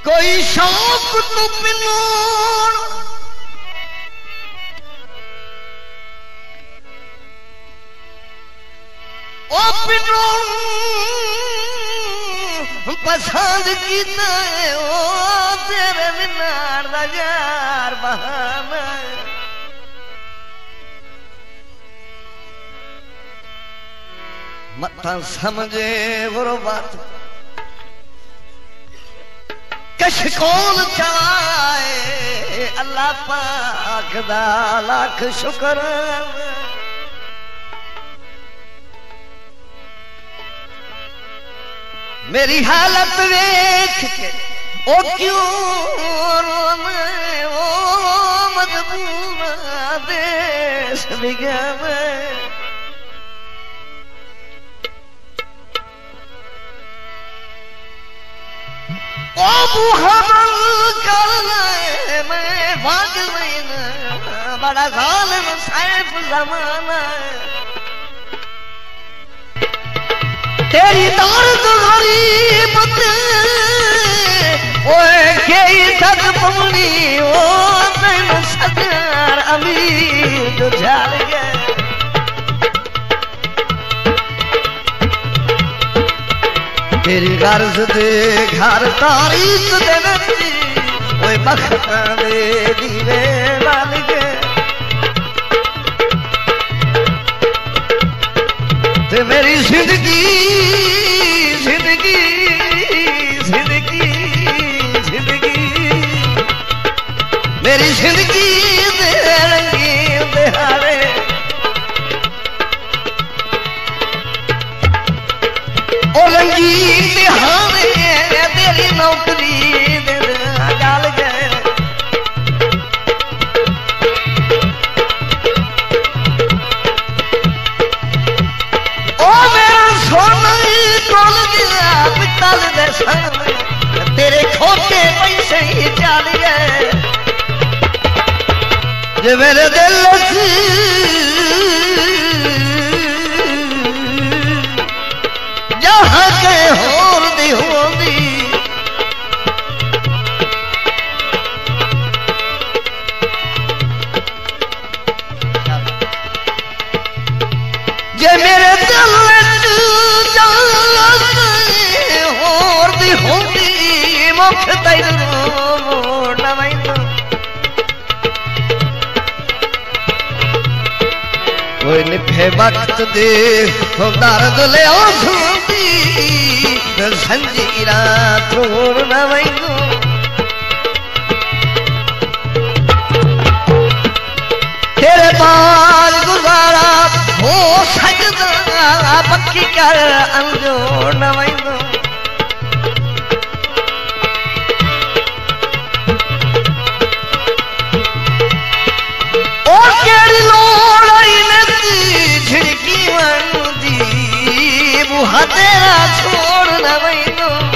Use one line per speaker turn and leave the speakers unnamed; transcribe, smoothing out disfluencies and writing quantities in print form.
कोई शौक तो पिनोड़ ओ पिनोड़ पसंद की ओ तेरे बिनार दा यार बहाना मत समझे वो बात कशकोल चाहे अल्लाह पाक दा लाख शुक्र मेरी हालत देख के ओ क्यों रोने ओ मजबूर देश बिगड़ ओ मुहम्मद करने में भाग में बड़ा जालिम सैफ ज़माना तेरी दर्द गरीबत ओए के तक पवनी ओ तन सदर अमीर जो झाल गए तेरी गर्ज दे घर तारीख दे नची ओए बख्ता दे दीवे लाल गए ते मेरी जिंदगी जिंदगी जिंदगी जिंदगी मेरी जिंदगी दे रंगीन दिहाड़े ओ रंगीन दिहाड़े तेरी नौकरी दे गल गए तेरे खोटे पैसे ही चल गए जे मेरे दिल जहाँ के होर दी होंदी जे मेरे दिल होंदी मुख तैनू नवैंदो कोई निफे वक्त दे दर्द ले सुनदी संजीरा तोड़ नवैंदो तेरे बाल गुजारा हो सकदा पक्की कर अंजोड़ नवैंदो झिड़की दी बुहा तेरा छोड़ न वैनो